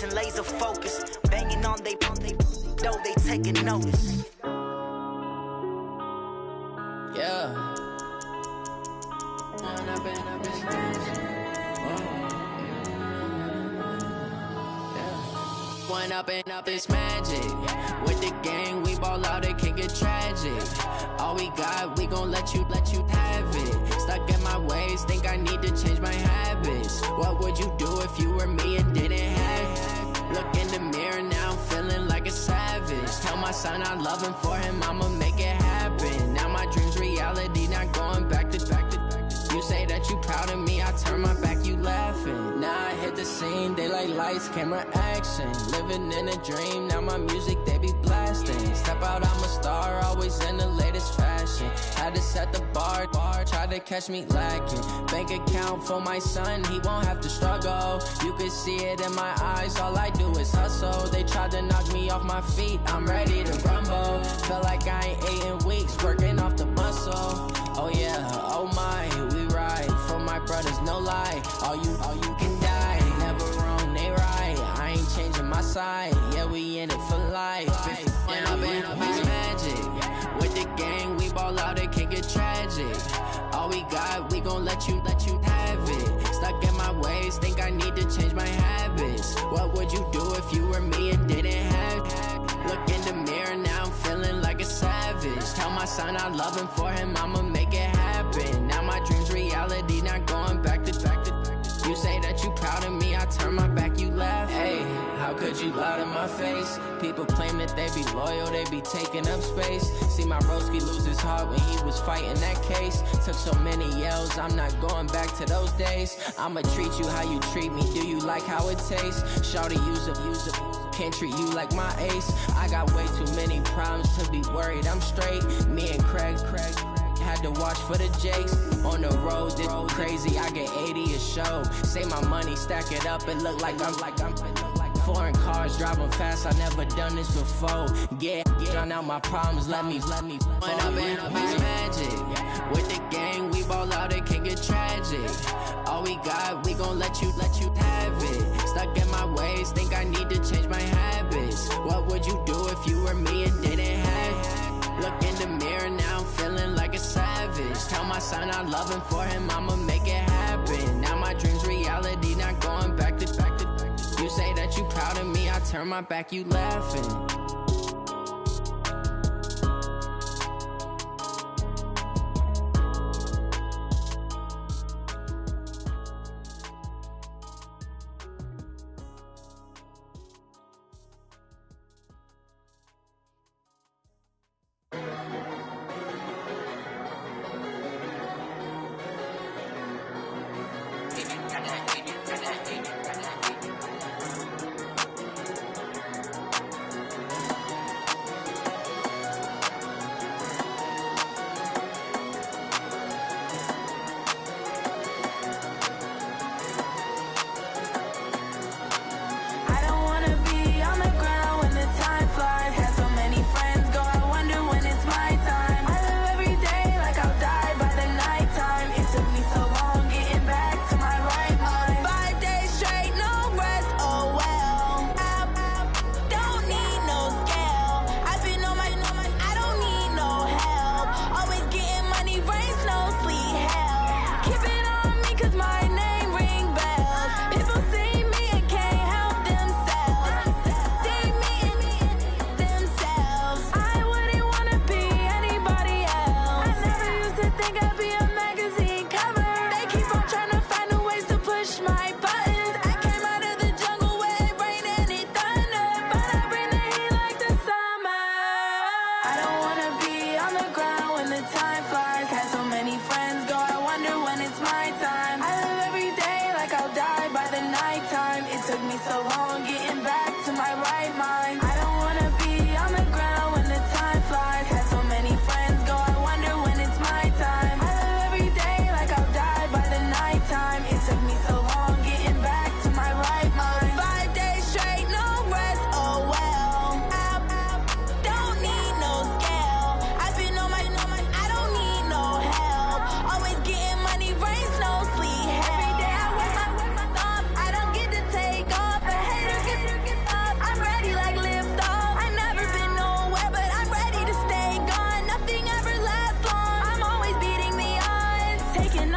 attention, laser focus. Banging on they though they taking notice. Yeah. One up and up is magic. With the gang, we ball out, it can get tragic. All we got, we gon' let you have it. Stuck in my ways, think I need to change my habits. What would you do if you were me and didn't have it? Look in the mirror now, I'm feeling like a savage. Tell my son I love him, for him I'ma make it happen. Now my dream's reality, not going back to. You say that you proud of me, I turn my back, you laughing. Now I hit the scene, they like lights, camera, action. Living in a dream, now my music, they be blasting. Step out, I'm a star, always in the latest fashion. Had to set the bar, try to catch me lacking. Bank account for my son, he won't have to struggle. You can see it in my eyes, all I do is hustle. They tried to knock me off my feet, I'm ready to rumble. Feel like I ain't ate in weeks, working off the muscle. Oh yeah, oh my, we ride for my brothers, no lie. All you can die, never wrong, they right. I ain't changing my side, yeah, we in it for life. When up and up is magic. With the gang, we ball out, it can get tragic. All we got, we gon' let you have it. Stuck in my ways, think I need to change my habits. What would you do if you were me and didn't have it? Look in the mirror now, I'm feeling like a savage. Tell my son I love him, for him I'ma make it happen. Now my dream's reality, not going back to. You say that you proud of me, I turn my back, you laugh. Hey, how could you lie to my face? People claim that they be loyal, they be taking up space. See my broski lose his heart when he was fighting that case. Took so many yells, I'm not going back to those days. I'ma treat you how you treat me, do you like how it tastes? Shawty, use it. Can't treat you like my ace. I got way too many problems to be worried, I'm straight. Me and Craig had to watch for the Jakes. On the road, this crazy, I get 80 a show. Say my money, stack it up, it look like I'm foreign cars, driving fast, I never done this before. Get drown out my problems, let me When up and up is magic. With the gang, we ball out, it can get tragic. All we got, we gon' let you have it. Stuck in my ways, think I need to change my habits. What would you do if you were me and didn't have it? Look in the mirror now, I'm feeling like a savage. Tell my son I love him, for him I'ma make it happen. Now my dream's reality, not going back to. You say that you proud of me, I turn my back, you laughing.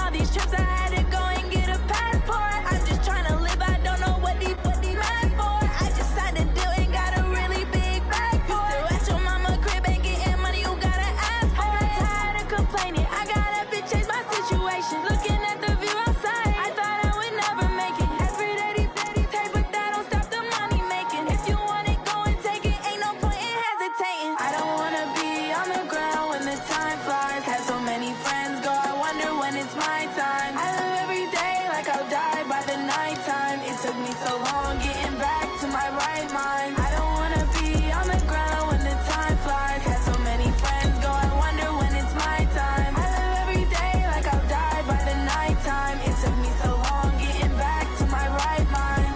all these trips, I had to go and get a passport. I'm just trying to live, I don't know what these mad for. I just signed a deal and got a really big bag for it. Still at your mama crib and getting money, you gotta ask for it. I'm tired of complaining, I gotta bitch change my situation. Looking at the view outside, I thought I would never make it. Every day these take, but that don't stop the money making. If you want it, go and take it, ain't no point in hesitating. I don't wanna be on the ground when the time flies. Had so many friends go, I wonder when it's my time. I live every day like I'll die by the nighttime. It took me so long getting back to my right mind. I don't wanna be on the ground when the time flies. Had so many friends go, I wonder when it's my time. I live every day like I'll die by the nighttime. It took me so long getting back to my right mind.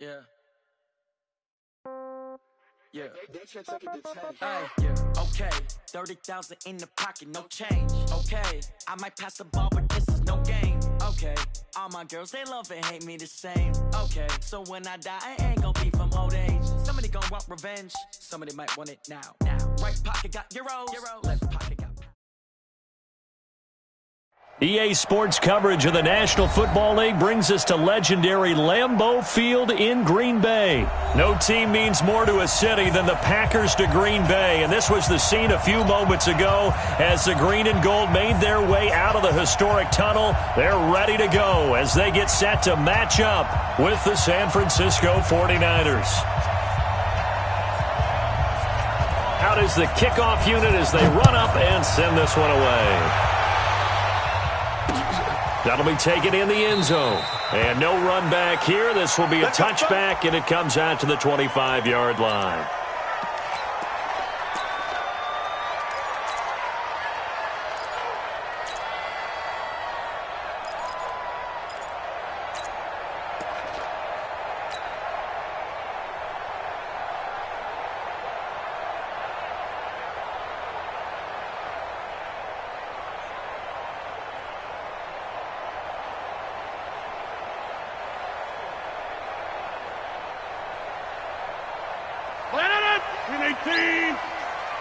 Yeah. Yeah. Hey, yeah. Okay. 30,000 in the pocket, no change. Okay. I might pass the ball, but this is no game. Okay. All my girls, they love and hate me the same. Okay. So when I die, I ain't gon' be from old age. Somebody gon' want revenge. Somebody might want it now. Right pocket got euros. Left pocket got EA Sports coverage of the National Football League brings us to legendary Lambeau Field in Green Bay. No team means more to a city than the Packers to Green Bay, and this was the scene a few moments ago as the green and gold made their way out of the historic tunnel. They're ready to go as they get set to match up with the San Francisco 49ers. Out is the kickoff unit as they run up and send this one away. That'll be taken in the end zone. And no run back here. This will be a touchback, and it comes out to the 25-yard line.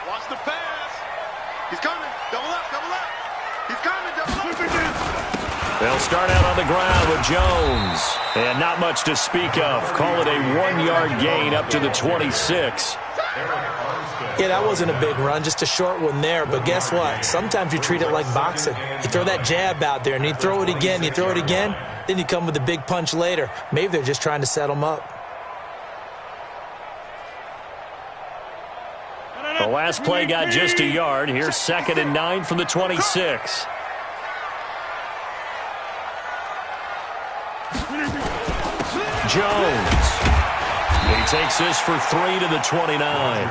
Watch the pass. He's coming. Double up. He's coming. Double up. They'll start out on the ground with Jones. And not much to speak of. Call it a 1-yard gain up to the 26. Yeah, that wasn't a big run, just a short one there. But guess what? Sometimes you treat it like boxing. You throw that jab out there, and you throw it again, then you come with a big punch later. Maybe they're just trying to set them up. The last play got just a yard. Here's 2nd and 9 from the 26. Jones. He takes this for 3 to the 29.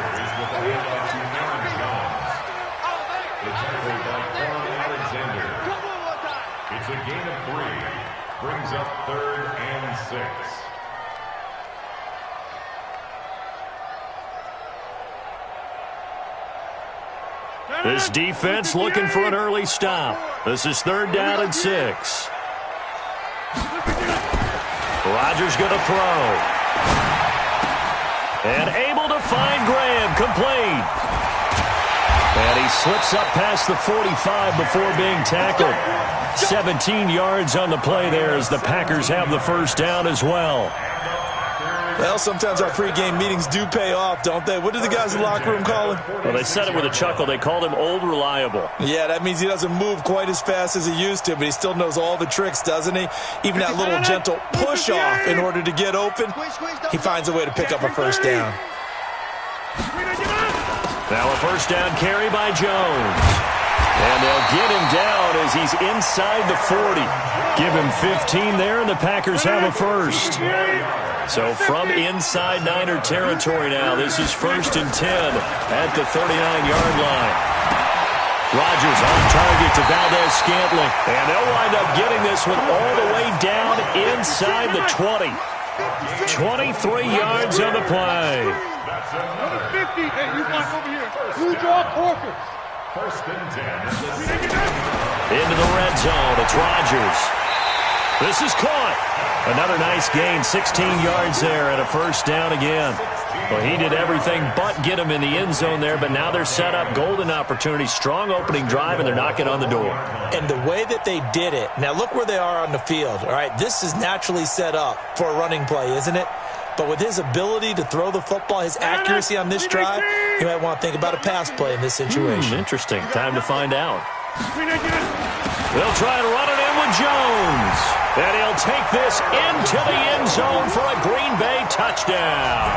It's a gain of 3. Brings up 3rd and 6. This defense looking for an early stop. This is 3rd down and 6. Rodgers going to throw. And able to find Graham, complete. And he slips up past the 45 before being tackled. 17 yards on the play there as the Packers have the first down as well. Well, sometimes our pregame meetings do pay off, don't they? What did the guys in the locker room call him? Well, they said it with a chuckle. They called him Old Reliable. Yeah, that means he doesn't move quite as fast as he used to, but he still knows all the tricks, doesn't he? Even that little gentle push-off in order to get open, he finds a way to pick up a first down. Now a first down carry by Jones. And they'll get him down as he's inside the 40. Give him 15 there, and the Packers have a first. So from inside Niner territory now, this is 1st and 10 at the 39-yard line. Rodgers off target to Valdez-Scantling. And they'll wind up getting this one all the way down inside the 20. 23 yards on the play. Number 50. Hey, you block over here. You draw Corker. First and 10. Into the red zone. It's Rodgers. This is caught. Another nice gain, 16 yards there and a first down again. Well, he did everything but get him in the end zone there, but now they're set up. Golden opportunity, strong opening drive, and they're knocking on the door. And the way that they did it, now look where they are on the field. All right, this is naturally set up for a running play, isn't it? But with his ability to throw the football, his accuracy on this drive, you might want to think about a pass play in this situation. Interesting. Time to find out. They'll try to run it in with Jones. And he'll take this into the end zone for a Green Bay touchdown.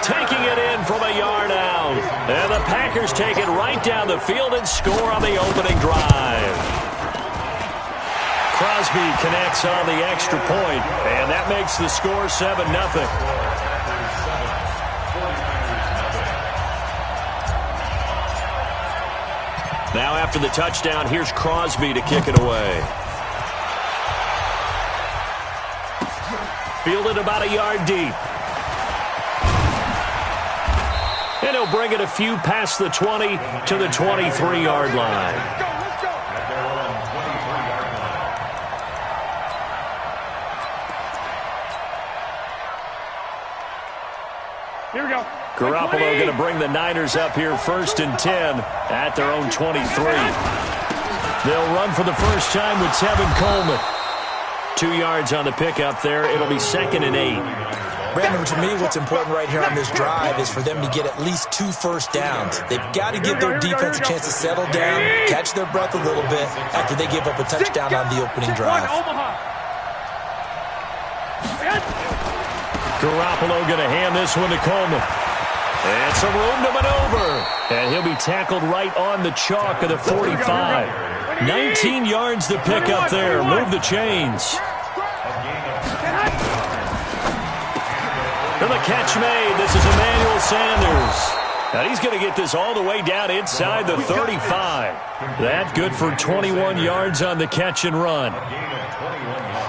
Taking it in from a yard out. And the Packers take it right down the field and score on the opening drive. Crosby connects on the extra point, and that makes the score 7-0. Now after the touchdown, here's Crosby to kick it away. Fielded about a yard deep. And he'll bring it a few past the 20 to the 23-yard line. Here we go. Garoppolo going to bring the Niners up here first and 10 at their own 23. They'll run for the first time with Tevin Coleman. 2 yards on the pickup there. It'll be 2nd and 8. Brandon, to me, what's important right here on this drive is for them to get at least 2 first downs. They've got to give their defense a chance to settle down, catch their breath a little bit after they give up a touchdown on the opening drive. Garoppolo going to hand this one to Coleman. And some room to maneuver. And he'll be tackled right on the chalk of the 45. 19 yards to pick up there. Move the chains. And the catch made. This is Emmanuel Sanders. Now he's going to get this all the way down inside the 35. That good for 21 yards on the catch and run.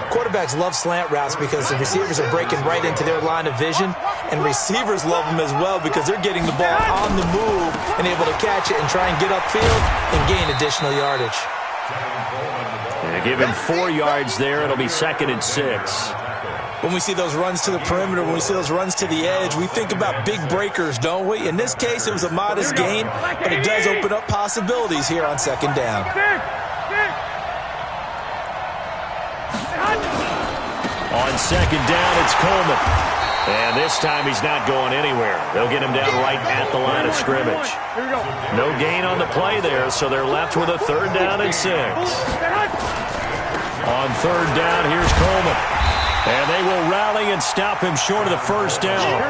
Quarterbacks love slant routes because the receivers are breaking right into their line of vision, and receivers love them as well because they're getting the ball on the move and able to catch it and try and get upfield and gain additional yardage. And give him 4 yards there. It'll be 2nd and 6. When we see those runs to the perimeter, when we see those runs to the edge, we think about big breakers, don't we? In this case, it was a modest gain, but it does open up possibilities here on 2nd down. On 2nd down, it's Coleman. And this time he's not going anywhere. They'll get him down right at the line of scrimmage. No gain on the play there, so they're left with a 3rd down and 6. On 3rd down, here's Coleman. And they will rally and stop him short of the first down.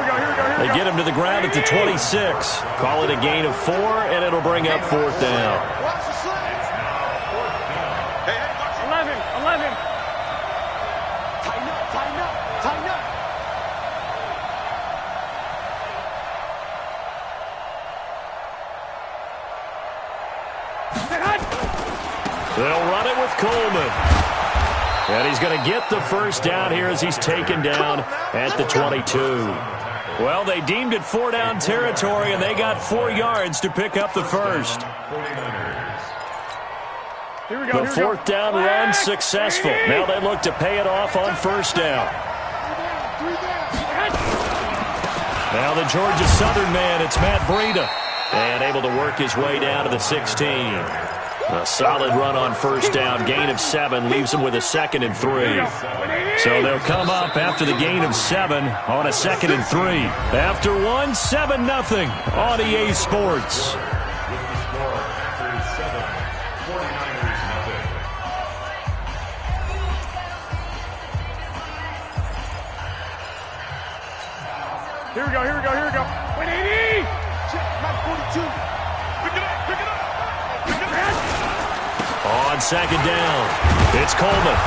They get him to the ground at the 26. Call it a gain of 4, and it'll bring up 4th down. 11. Tighten up. They'll run it with Coleman. And he's going to get the first down here as he's taken down at the 22. Well, they deemed it 4-down territory, and they got 4 yards to pick up the first. The 4th down run successful. Now they look to pay it off on 1st down. Now the Georgia Southern man, it's Matt Breida. And able to work his way down to the 16. A solid run on 1st down. Gain of 7 leaves them with a 2nd and 3. So they'll come up after the gain of 7 on a 2nd and 3. After 1, 7-0 on EA Sports. Here we go. 180! Check, 42. Pick it up. On 2nd down, it's Coleman.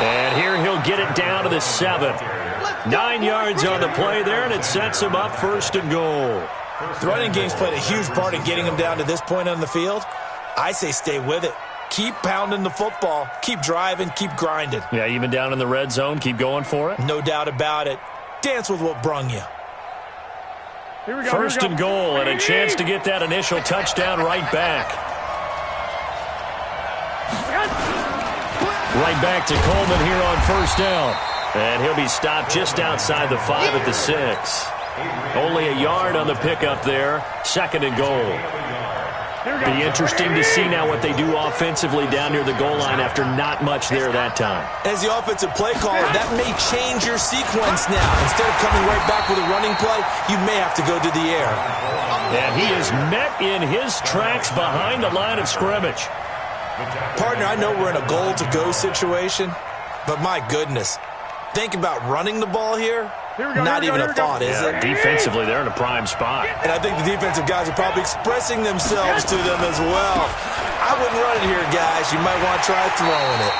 And here he'll get it down to the 7. 9 yards on the play there, and it sets him up 1st and goal. The running game's played a huge part in getting him down to this point on the field. I say stay with it. Keep pounding the football. Keep driving. Keep grinding. Yeah, even down in the red zone, keep going for it. No doubt about it. Dance with what brung you. Here we go. First and goal, and a chance to get that initial touchdown right back. Right back to Coleman here on first down. And he'll be stopped just outside the 5 at the 6. Only a yard on the pickup there. Second and goal. Be interesting to see now what they do offensively down near the goal line after not much there that time. As the offensive play caller, that may change your sequence now. Instead of coming right back with a running play, you may have to go to the air. And he is met in his tracks behind the line of scrimmage. Partner, I know we're in a goal-to-go situation, but my goodness, think about running the ball here. Not even a thought, is it? Defensively, they're in a prime spot. And I think the defensive guys are probably expressing themselves to them as well. I wouldn't run it here, guys. You might want to try throwing it.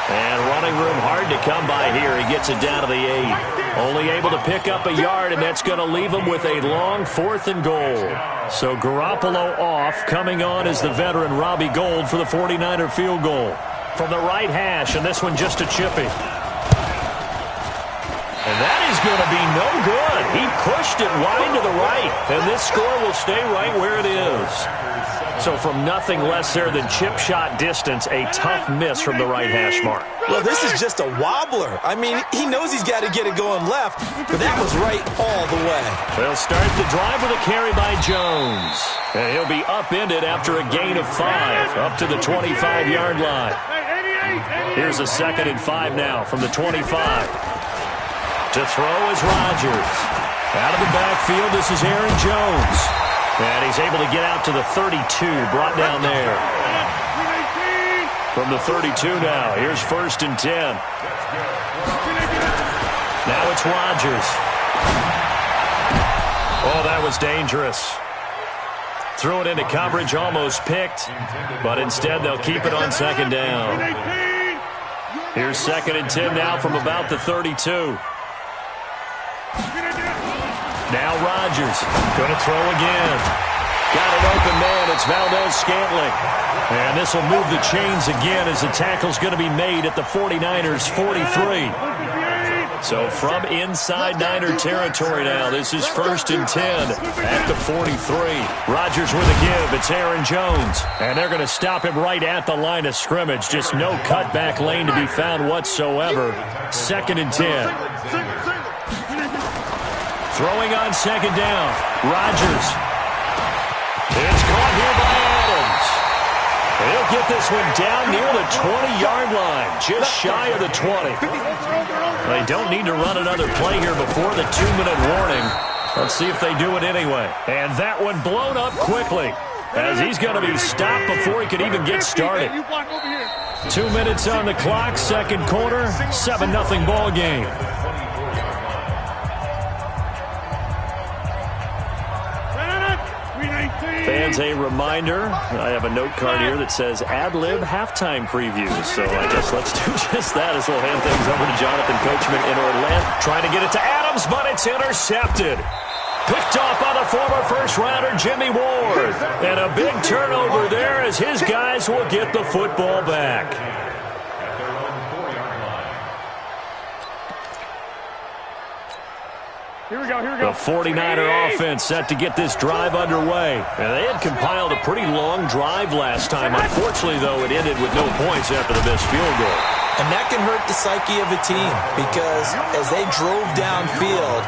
And running room hard to come by here. He gets it down to the 8. Only able to pick up a yard, and that's going to leave him with a long 4th and goal. So Garoppolo off. Coming on is the veteran Robbie Gould for the 49er field goal. From the right hash, and this one just a chippy. And that is going to be no good. He pushed it wide to the right, and this score will stay right where it is. So from nothing less there than chip shot distance, a tough miss from the right hash mark. Well, this is just a wobbler. I mean, he knows he's got to get it going left, but that was right all the way. They'll start the drive with a carry by Jones. And he'll be upended after a gain of 5, up to the 25-yard line. Here's a 2nd and 5 now from the 25. To throw is Rodgers. Out of the backfield, this is Aaron Jones. And he's able to get out to the 32, brought down there. From the 32 now, here's 1st and 10. Now it's Rodgers. Oh, that was dangerous. Threw it into coverage, almost picked. But instead, they'll keep it on 2nd down. Here's 2nd and 10 now from about the 32. Now Rodgers going to throw again. Got an open man. It's Valdez-Scantling. And this will move the chains again as the tackle's going to be made at the 49ers' 43. So from inside Niner territory now, this is 1st and 10 at the 43. Rodgers with a give. It's Aaron Jones. And they're going to stop him right at the line of scrimmage. Just no cutback lane to be found whatsoever. 2nd and 10. Throwing on 2nd down. Rodgers. It's caught here by Adams. He'll get this one down near the 20-yard line, just shy of the 20. They don't need to run another play here before the 2-minute warning. Let's see if they do it anyway. And that one blown up quickly, as he's going to be stopped before he could even get started. 2 minutes on the clock, 2nd quarter, 7-0 ball game. Fans, a reminder, I have a note card here that says ad-lib halftime preview. So I guess let's do just that as we'll hand things over to Jonathan Coachman in Orlando. Trying to get it to Adams, but it's intercepted. Picked off by the former first-rounder Jimmy Ward. And a big turnover there as his guys will get the football back. Here we go, here we go. The 49er offense set to get this drive underway. And they had compiled a pretty long drive last time. Unfortunately, though, it ended with no points after the missed field goal. And that can hurt the psyche of a team because as they drove downfield,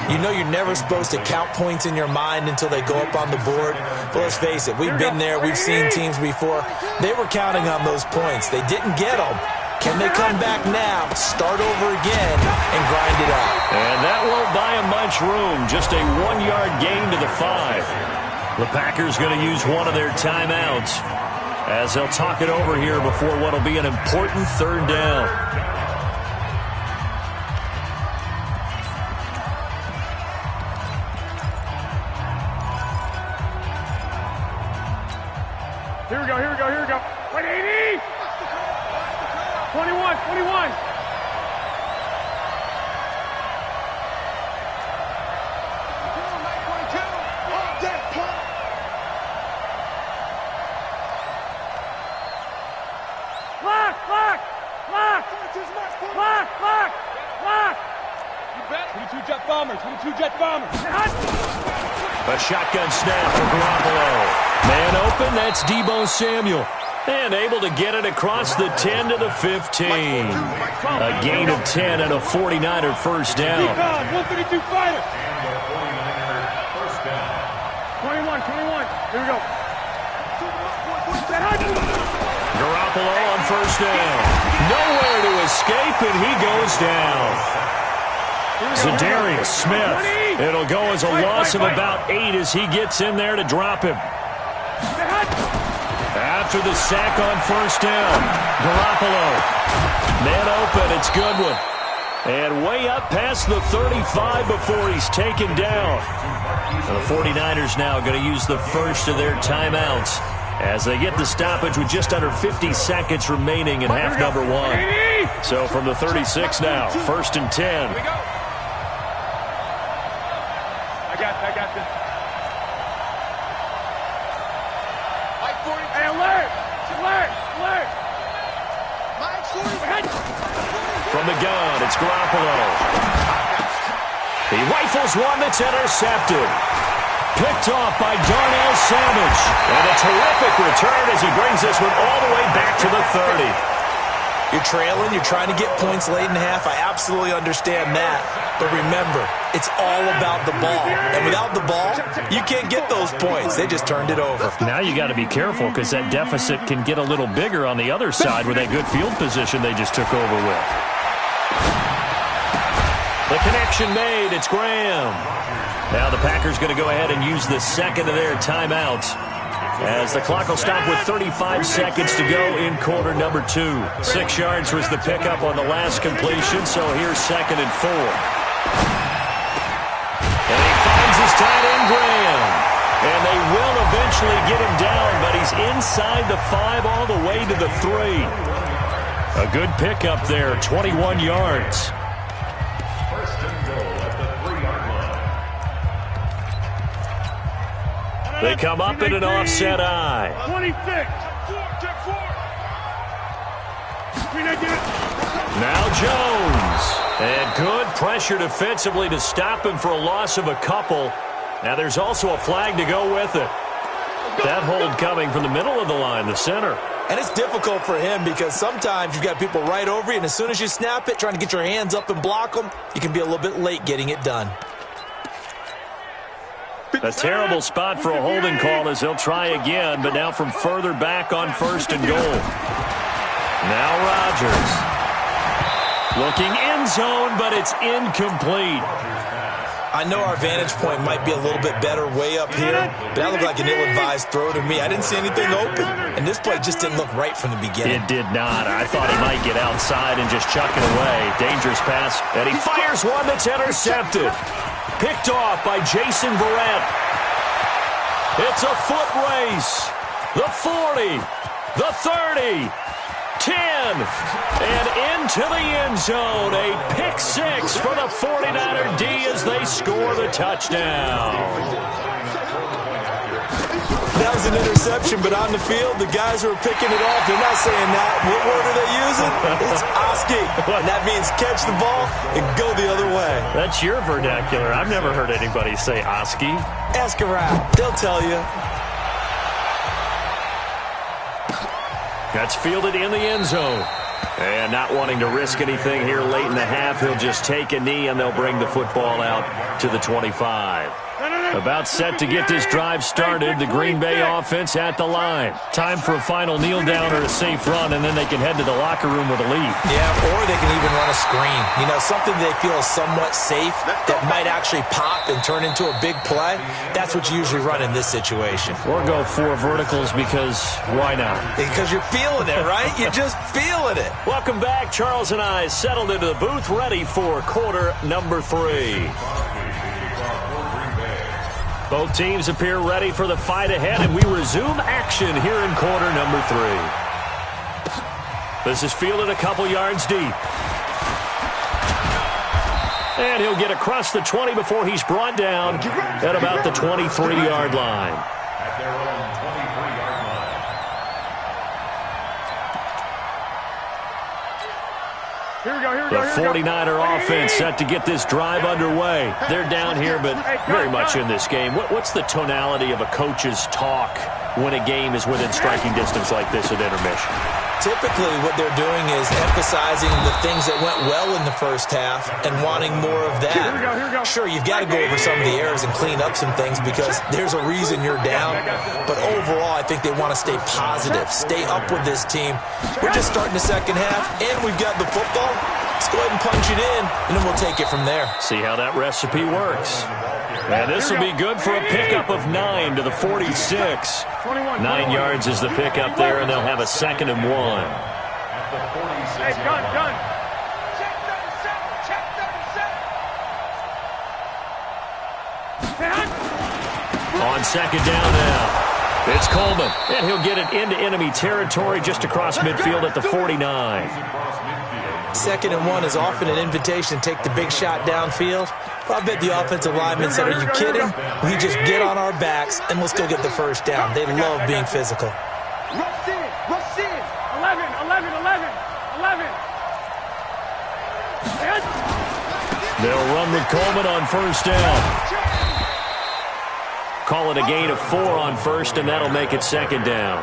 you know you're never supposed to count points in your mind until they go up on the board. But let's face it, we've been there. We've seen teams before. They were counting on those points. They didn't get them. Can they come back now, start over again, and grind it out? And that won't buy them much room. Just a 1-yard gain to the 5. The Packers going to use one of their timeouts as they'll talk it over here before what will be an important 3rd down. Here we go, here we go, here we go. 180! 21, 21. Lock! 22 jet bombers, 22 jet bombers. A shotgun snap for Garoppolo. Man open, that's Deebo Samuel. And able to get it across the 10 to the 15. A gain of 10 and a 49er first down. 152 fighter. 21. Here we go. Garoppolo on first down. Nowhere to escape, and he goes down. Zadarius Smith. It'll go as a loss of about 8 as he gets in there to drop him. After the sack on first down, Garoppolo. Man open, it's Goodwin. And way up past the 35 before he's taken down. The 49ers now going to use the first of their timeouts as they get the stoppage with just under 50 seconds remaining in half number 1. So from the 36 now, 1st and 10. I got this. Hey, alert! From the gun, it's Garoppolo. He rifles one that's intercepted. Picked off by Darnell Savage. And a terrific return as he brings this one all the way back to the 30. You're trailing, you're trying to get points late in half. I absolutely understand that. But remember, it's all about the ball. And without the ball, you can't get those points. They just turned it over. Now you got to be careful because that deficit can get a little bigger on the other side with that good field position they just took over with. The connection made. It's Graham. Now the Packers going to go ahead and use the second of their timeouts as the clock will stop with 35 seconds to go in quarter number 2. 6 yards was the pickup on the last completion, so here's 2nd and 4. And he finds his tight end, Graham. And they will eventually get him down, but he's inside the 5 all the way to the 3. A good pickup there, 21 yards. First and goal at the 3-yard line. They come up in an offset eye. 26. Now Jones. And good pressure defensively to stop him for a loss of a couple. Now there's also a flag to go with it. That hold coming from the middle of the line, the center. And it's difficult for him because sometimes you've got people right over you, and as soon as you snap it, trying to get your hands up and block them, you can be a little bit late getting it done. A terrible spot for a holding call as they'll try again, but now from further back on 1st and goal. Now Rodgers. Looking end zone, but it's incomplete. I know our vantage point might be a little bit better way up here, but that looked like an ill-advised throw to me. I didn't see anything open, and this play just didn't look right from the beginning. It did not. I thought he might get outside and just chuck it away. Dangerous pass, and he fires one that's intercepted. Picked off by Jason Verrett. It's a foot race. The 40, the 30, 10, and into the end zone. A pick 6 for the 49er D as they score the touchdown. That was an interception, but on the field, the guys who are picking it off, they're not saying that. What word are they using? It's Oski. And that means catch the ball and go the other way. That's your vernacular. I've never heard anybody say Oski. Ask around. They'll tell you. That's fielded in the end zone. And not wanting to risk anything here late in the half, he'll just take a knee and they'll bring the football out to the 25. About set to get this drive started, the Green Bay offense at the line. Time for a final kneel down or a safe run, and then they can head to the locker room with a lead. Yeah, or they can even run a screen. You know, something they feel is somewhat safe that might actually pop and turn into a big play. That's what you usually run in this situation. Or go 4 verticals because why not? Because you're feeling it, right? You're just feeling it. Welcome back. Charles and I settled into the booth ready for quarter number 3. Both teams appear ready for the fight ahead, and we resume action here in quarter number 3. This is fielded a couple yards deep. And he'll get across the 20 before he's brought down at about the 23-yard line. At their own 23-yard line. The 49er offense set to get this drive underway. They're down here, but very much in this game. What's the tonality of a coach's talk when a game is within striking distance like this at intermission? Typically, what they're doing is emphasizing the things that went well in the first half and wanting more of that. Sure, you've got to go over some of the errors and clean up some things because there's a reason you're down. But overall, I think they want to stay positive, stay up with this team. We're just starting the second half, and we've got the football. Let's go ahead and punch it in, and then we'll take it from there. See how that recipe works. And this will be good for a pickup of 9 to the 46. 9 yards is the pickup there, and they'll have a 2nd and 1. Hey, gun. Check 37. On 2nd down now, it's Coleman, and he'll get it into enemy territory just across midfield at the 49. 2nd and 1 is often an invitation to take the big shot downfield. Well, I bet the offensive lineman said, are you kidding? We just get on our backs, and let's go get the first down. They love being physical. Rush in. 11. They'll run with Coleman on 1st down. Call it a gain of 4 on 1st, and that'll make it 2nd down.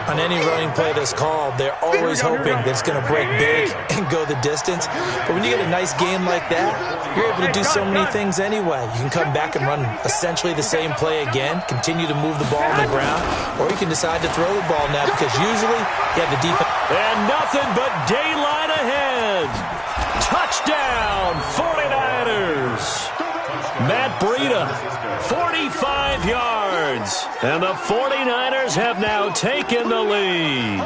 On any running play that's called, they're always hoping that it's going to break big and go the distance. But when you get a nice game like that, you're able to do so many things anyway. You can come back and run essentially the same play again, continue to move the ball on the ground, or you can decide to throw the ball now because usually you have the defense. And nothing but daylight ahead. Touchdown, 49ers. Matt Breida, 45 yards. And the 49ers have now taken the lead.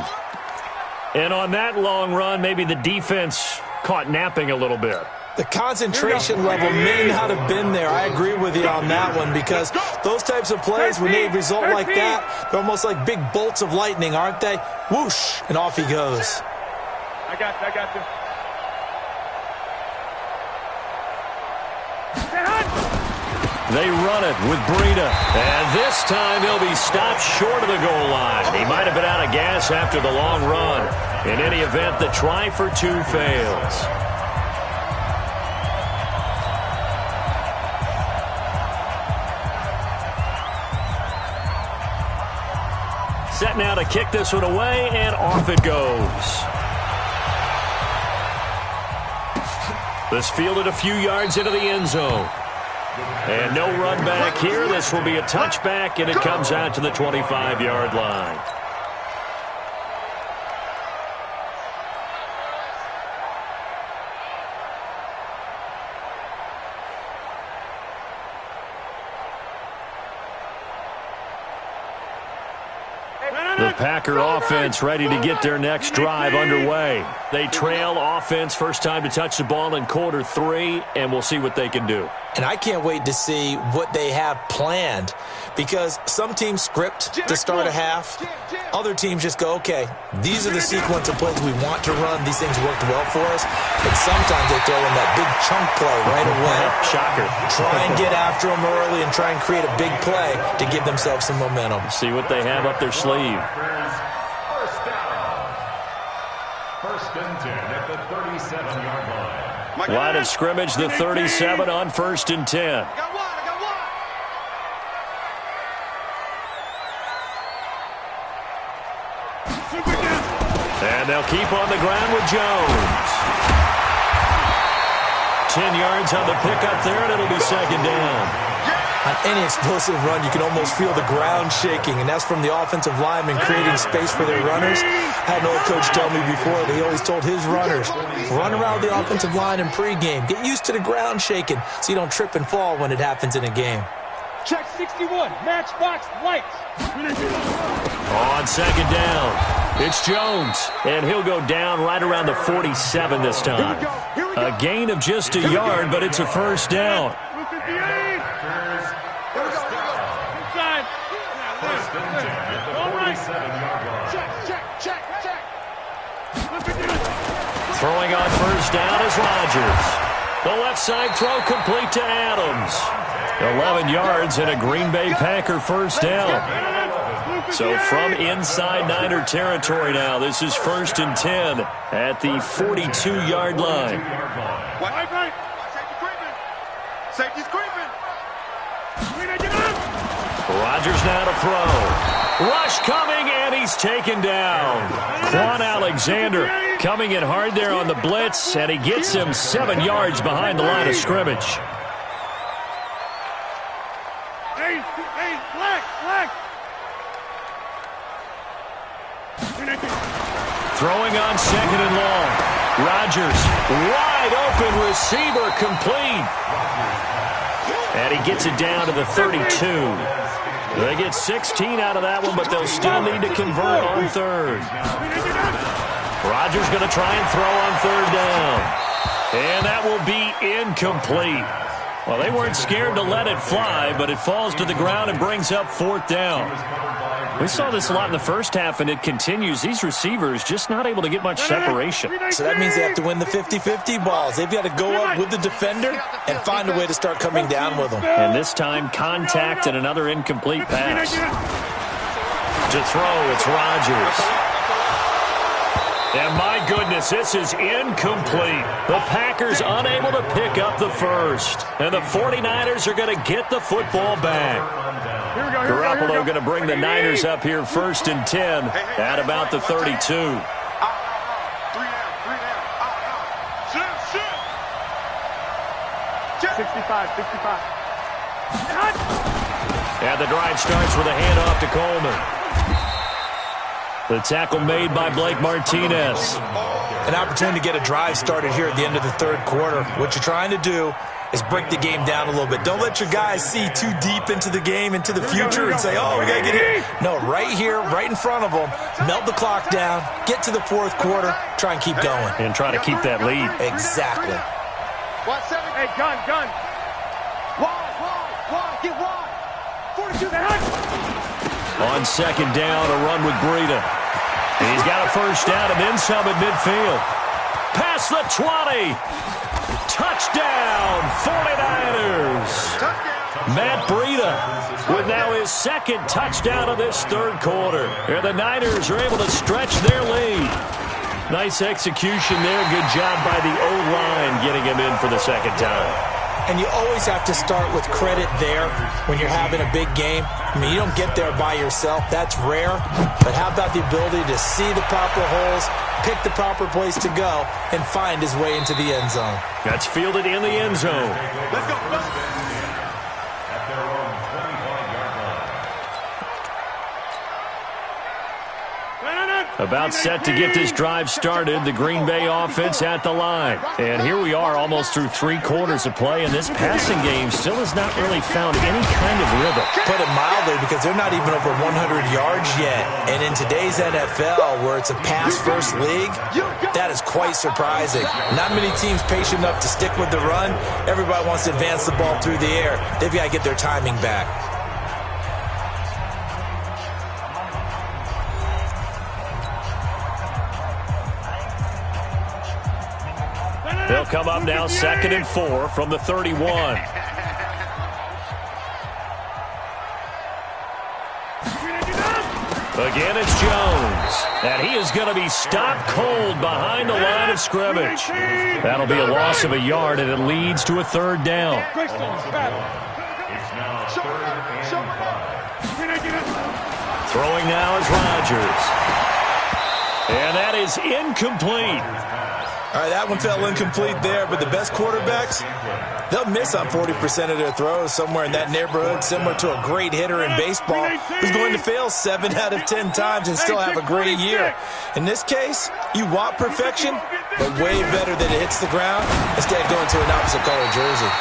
And on that long run, maybe the defense caught napping a little bit. The concentration level may not have been there. I agree with you on that one because those types of plays, when they result like that, they're almost like big bolts of lightning, aren't they? Whoosh, and off he goes. I got you. They run it with Breida. And this time he'll be stopped short of the goal line. He might have been out of gas after the long run. In any event, the try for 2 fails. Set now to kick this one away, and off it goes. This fielded a few yards into the end zone. And no run back here. This will be a touchback, and it comes out to the 25-yard line. The Packer offense ready to get their next drive underway. They trail offense, first time to touch the ball in quarter 3, and we'll see what they can do. And I can't wait to see what they have planned because some teams script to start a half. Other teams just go, okay, these are the sequence of plays we want to run. These things worked well for us. And sometimes they throw in that big chunk play right away. Shocker. Try and get after them early and try and create a big play to give themselves some momentum. See what they have up their sleeve. First down. 1st and 10 at the 37-yard line. Line of scrimmage, the 37 on 1st and 10. I got one. And they'll keep on the ground with Jones. 10 yards on the pickup there, and it'll be 2nd down. On any explosive run, you can almost feel the ground shaking, and that's from the offensive linemen creating space for their runners. I had an old coach tell me before that he always told his runners, run around the offensive line in pregame. Get used to the ground shaking so you don't trip and fall when it happens in a game. Check 61, matchbox lights. On 2nd down, it's Jones, and he'll go down right around the 47 this time. A gain of just a yard, but it's a 1st down. Inside. 1st and 10 at the 47-yard line. Check. Throwing on 1st down is Rodgers. The left side throw complete to Adams. 11 yards and a Green Bay Packer 1st down. So from inside Niner territory now, this is 1st and 10 at the 42-yard line. Right. Safety's creeping. Rodgers now to throw. Rush coming, and he's taken down. Quan Alexander coming in hard there on the blitz, and he gets him 7 yards behind the line of scrimmage. Hey, black. Throwing on 2nd and long. Rodgers, wide open receiver, complete. And he gets it down to the 32. They get 16 out of that one, but they'll still need to convert on 3rd. Rodgers going to try and throw on 3rd down. And that will be incomplete. Well, they weren't scared to let it fly, but it falls to the ground and brings up 4th down. We saw this a lot in the first half, and it continues. These receivers just not able to get much separation. So that means they have to win the 50-50 balls. They've got to go up with the defender and find a way to start coming down with them. And this time, contact and another incomplete pass. To throw, it's Rodgers. And my goodness, this is incomplete. The Packers unable to pick up the first. And the 49ers are going to get the football back. Garoppolo going to bring the Niners up here 1st and 10 at about the 32. 3 down. Shit. 65. And the drive starts with a handoff to Coleman. The tackle made by Blake Martinez. An opportunity to get a drive started here at the end of the 3rd quarter. What you're trying to do is break the game down a little bit. Don't let your guys see too deep into the game, into the future, and say, oh, we got to get here. No, right here, right in front of them, melt the clock down, get to the 4th quarter, try and keep going. And try to keep that lead. Exactly. Hey, gun. Wide, get wide. 42, the hunt. On 2nd down, a run with Breida. He's got a 1st down and then some at midfield. Past the 20. Touchdown, 49ers. Matt Breida with now his 2nd touchdown of this 3rd quarter. And the Niners are able to stretch their lead. Nice execution there. Good job by the O-line getting him in for the 2nd time. And you always have to start with credit there when you're having a big game. I mean, you don't get there by yourself. That's rare. But how about the ability to see the proper holes, pick the proper place to go, and find his way into the end zone? That's fielded in the end zone. Let's go. At their own 25-yard line. About set to get this drive started, the Green Bay offense at the line. And here we are almost through 3 quarters of play, and this passing game still has not really found any kind of rhythm. Put it mildly, because they're not even over 100 yards yet. And in today's NFL, where it's a pass-first league, that is quite surprising. Not many teams patient enough to stick with the run. Everybody wants to advance the ball through the air. They've got to get their timing back. They'll come up now 2nd and 4 from the 31. Again, it's Jones. And he is going to be stopped cold behind the line of scrimmage. That'll be a loss of a yard, and it leads to a 3rd down. It's now 3rd and 5. Throwing now is Rodgers. And that is incomplete. All right, that one fell incomplete there, but the best quarterbacks, they'll miss on 40% of their throws, somewhere in that neighborhood, similar to a great hitter in baseball who's going to fail 7 out of 10 times and still have a great year. In this case, you want perfection, but way better that it hits the ground instead of going to an opposite color jersey.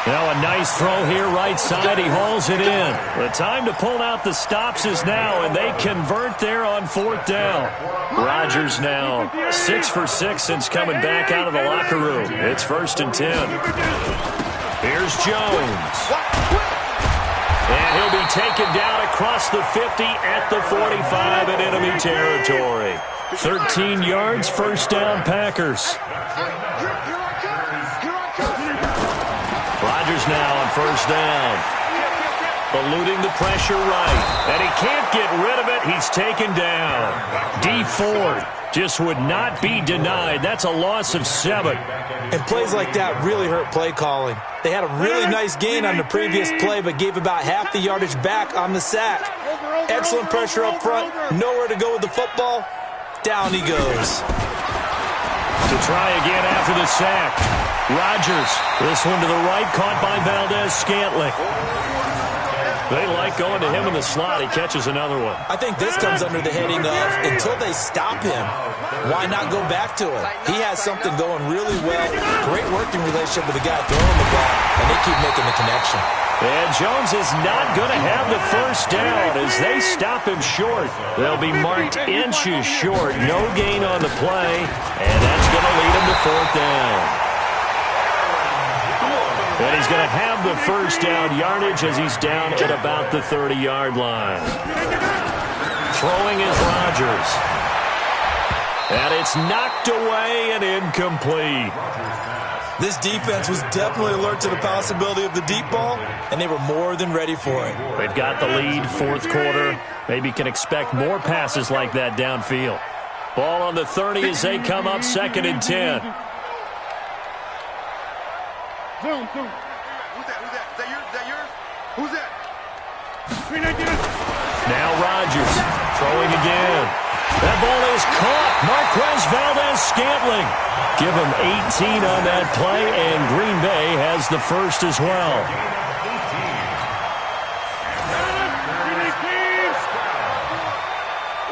Now a nice throw here right side. He hauls it in. The time to pull out the stops is now, and they convert there on 4th down. Rodgers now 6 for 6 since coming back out of the locker room. It's 1st and 10. Here's Jones. And he'll be taken down across the 50 at the 45 in enemy territory. 13 yards, 1st down Packers. Rodgers now on 1st down. eluding the pressure right. And he can't get rid of it. He's taken down. D Ford just would not be denied. That's a loss of 7. And plays like that really hurt play calling. They had a really nice gain on the previous play, but gave about half the yardage back on the sack. Excellent pressure up front. Nowhere to go with the football. Down he goes. To try again after the sack. Rodgers, this one to the right, caught by Valdez-Scantling. They like going to him in the slot. He catches another one. I think this comes under the heading of, until they stop him, why not go back to it? He has something going really well. Great working relationship with the guy throwing the ball, and they keep making the connection. And Jones is not going to have the first down as they stop him short. They'll be marked inches short. No gain on the play, and that's going to lead him to 4th down. And he's going to have the first down yardage as he's down at about the 30-yard line. Throwing is Rodgers. And it's knocked away and incomplete. This defense was definitely alert to the possibility of the deep ball, and they were more than ready for it. They've got the lead, 4th quarter. Maybe can expect more passes like that downfield. Ball on the 30 as they come up 2nd and 10. Zoom. Who's that? Is that yours? Who's that? Now Rodgers throwing again. That ball is caught. Marquez Valdez-Scantling. Give him 18 on that play, and Green Bay has the first as well.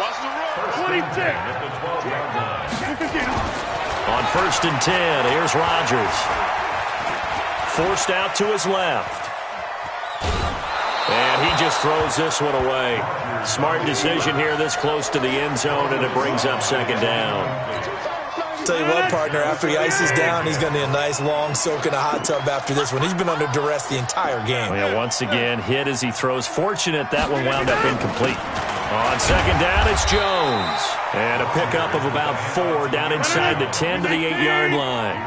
Watch the roll. 26. On 1st and 10, here's Rodgers. Forced out to his left. And he just throws this one away. Smart decision here this close to the end zone, and it brings up 2nd down. Tell you what, partner, after he ices down, he's going to need a nice long soak in a hot tub after this one. He's been under duress the entire game. Yeah, once again, hit as he throws. Fortunate that one wound up incomplete. On 2nd down, it's Jones. And a pickup of about 4 down inside the 10 to the 8-yard line.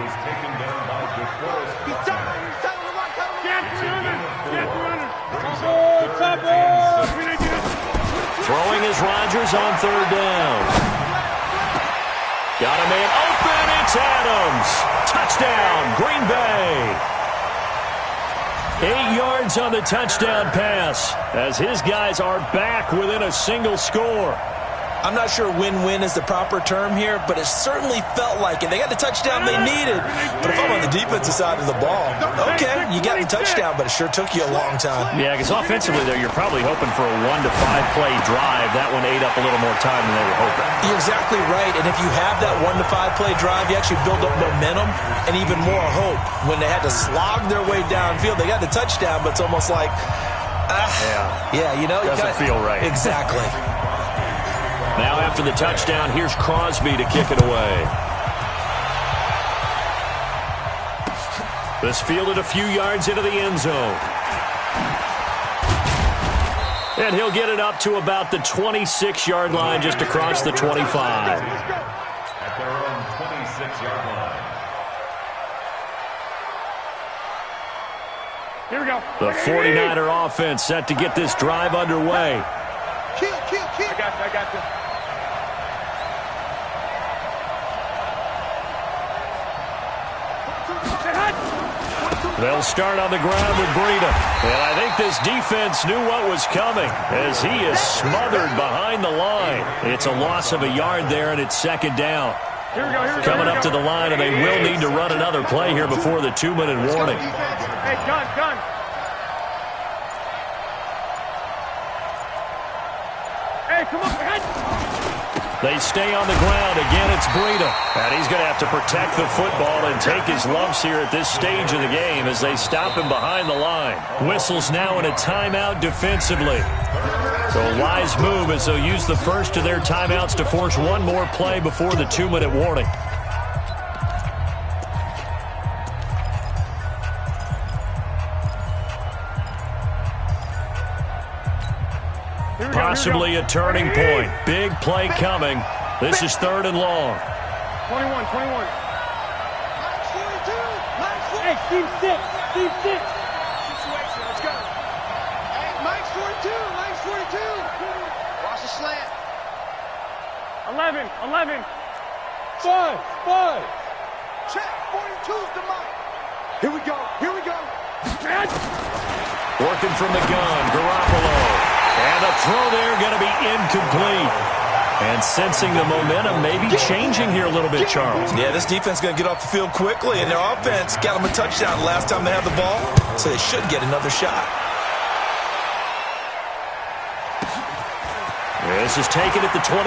Throwing is Rodgers on 3rd down. Got a man open. It's Adams. Touchdown, Green Bay. 8 yards on the touchdown pass as his guys are back within a single score. I'm not sure win-win is the proper term here, but it certainly felt like it. They got the touchdown they needed. But if I'm on the defensive side of the ball, okay, you got the touchdown, but it sure took you a long time. Yeah, because offensively there, you're probably hoping for a 1 to 5 play drive. That one ate up a little more time than they were hoping. You're exactly right, and if you have that 1 to 5 play drive, you actually build up momentum and even more hope. When they had to slog their way downfield, they got the touchdown, but it's almost like, yeah, you know. Doesn't feel right. Exactly. Now after the touchdown, here's Crosby to kick it away. This fielded a few yards into the end zone. And he'll get it up to about the 26-yard line, just across the 25. At their own 26-yard line. Here we go. The 49er offense set to get this drive underway. Kill. I got you. They'll start on the ground with Breida. And I think this defense knew what was coming as he is smothered behind the line. It's a loss of a yard there, and it's 2nd down. Here we go. Coming up to the line, and they will need to run another play here before the 2-minute warning. Hey, gun. Hey, come on, They stay on the ground. Again, it's Breida. And he's going to have to protect the football and take his lumps here at this stage of the game as they stop him behind the line. Whistles now in a timeout defensively. So a wise move as they'll use the first of their timeouts to force one more play before the 2-minute warning. Possibly a turning point. Big play coming. This is 3rd and long. 21. Hey, team 6. Situation, let's go. Hey, 11. 5. Check. 42's the mark. Here we go. Working from the gun, Garoppolo. And the throw there going to be incomplete. And sensing the momentum maybe changing here a little bit, Charles. Yeah, this defense is going to get off the field quickly, and their offense got them a touchdown last time they had the ball, so they should get another shot. This is taken at the 23.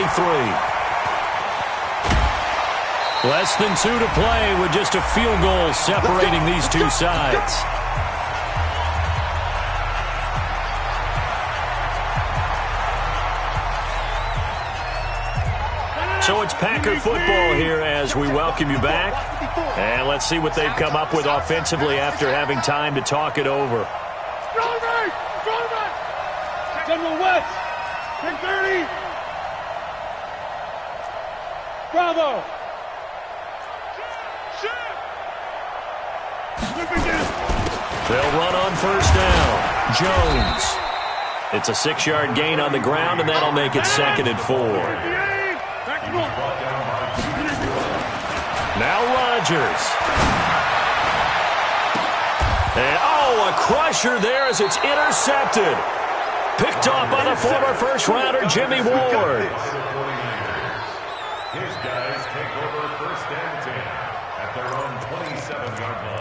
Less than 2 to play with just a field goal separating these two sides. So it's Packer football here as we welcome you back. And let's see what they've come up with offensively after having time to talk it over. General West. 10-30. Bravo. They'll run on first down. Jones. It's a 6-yard gain on the ground, and that'll make it 2nd and 4. Now Rodgers. And, a crusher there as it's intercepted. Picked off by the former first-rounder Jimmy Ward. His guys take over 1st and 10 at their own 27-yard line.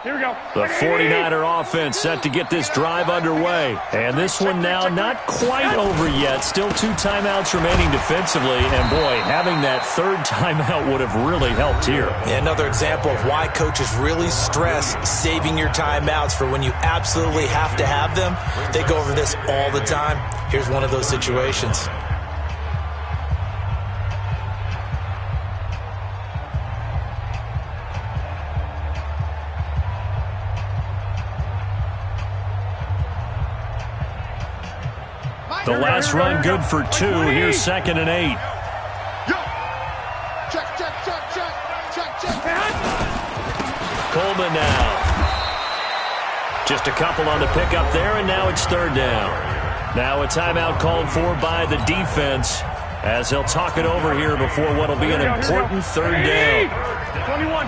Here we go. The 49er offense set to get this drive underway. And this one now not quite over yet. Still 2 timeouts remaining defensively. And, boy, having that 3rd timeout would have really helped here. Another example of why coaches really stress saving your timeouts for when you absolutely have to have them. They go over this all the time. Here's one of those situations. The last run good for 2. Here's 2nd and 8. Check. Coleman now. Just a couple on the pickup there, and now it's 3rd down. Now a timeout called for by the defense as they'll talk it over here before what will be an important 3rd down. 21.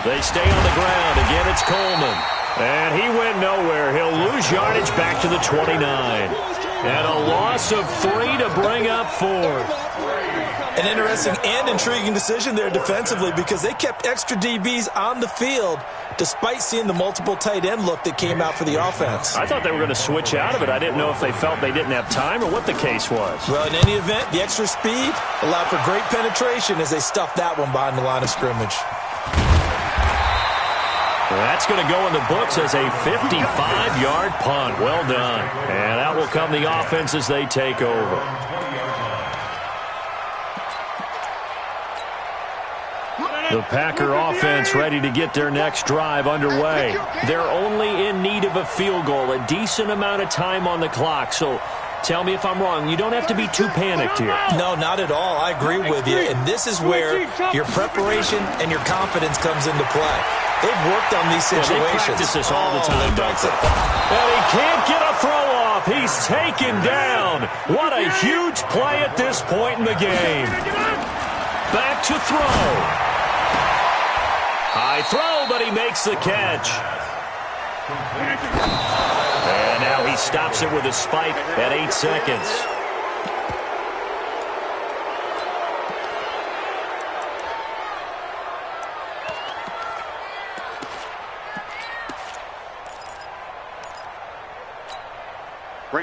They stay on the ground. Again, it's Coleman. And he went nowhere. He'll lose yardage back to the 29. And a loss of 3 to bring up 4th. An interesting and intriguing decision there defensively because they kept extra DBs on the field despite seeing the multiple tight end look that came out for the offense. I thought they were going to switch out of it. I didn't know if they felt they didn't have time or what the case was. Well, in any event, the extra speed allowed for great penetration as they stuffed that one behind the line of scrimmage. That's going to go in the books as a 55-yard punt. Well done. And out will come the offense as they take over. The Packer offense ready to get their next drive underway. They're only in need of a field goal, a decent amount of time on the clock. So tell me if I'm wrong. You don't have to be too panicked here. No, not at all. I agree with you. And this is where your preparation and your confidence comes into play. They've worked on these situations. They practice this all the time, don't they? And he can't get a throw off. He's taken down. What a huge play at this point in the game. Back to throw. High throw, but he makes the catch. And now he stops it with a spike at 8 seconds.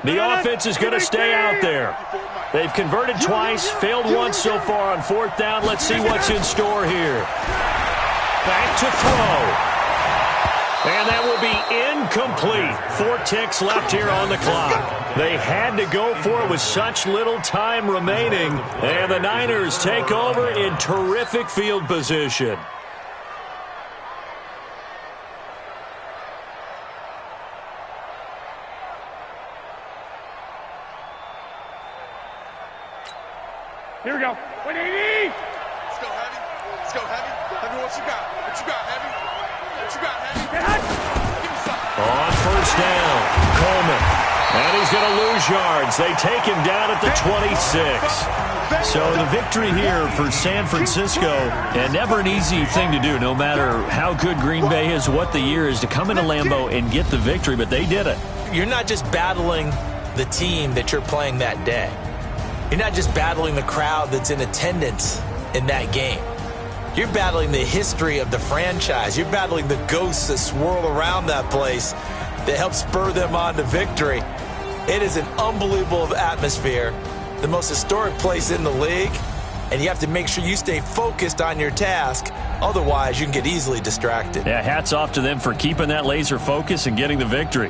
The offense is going to stay out there. They've converted twice, failed once so far on 4th down. Let's see what's in store here. Back to throw. And that will be incomplete. 4 ticks left here on the clock. They had to go for it with such little time remaining. And the Niners take over in terrific field position. Here we go. 180. Let's go, Heavy. Let's go, Heavy. Heavy, what you got? What you got, Heavy? What you got, Heavy? Give me something. On first down, Coleman. And he's going to lose yards. They take him down at the 26. So the victory here for San Francisco, and never an easy thing to do, no matter how good Green Bay is, what the year is, to come into Lambeau and get the victory, but they did it. You're not just battling the team that you're playing that day. You're not just battling the crowd that's in attendance in that game. You're battling the history of the franchise. You're battling the ghosts that swirl around that place that help spur them on to victory. It is an unbelievable atmosphere, the most historic place in the league, and you have to make sure you stay focused on your task. Otherwise, you can get easily distracted. Yeah, hats off to them for keeping that laser focus and getting the victory.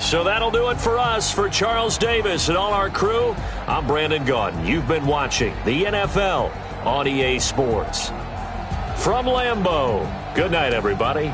So that'll do it for us. For Charles Davis and all our crew, I'm Brandon Gaudin. You've been watching the NFL on EA Sports. From Lambeau, good night, everybody.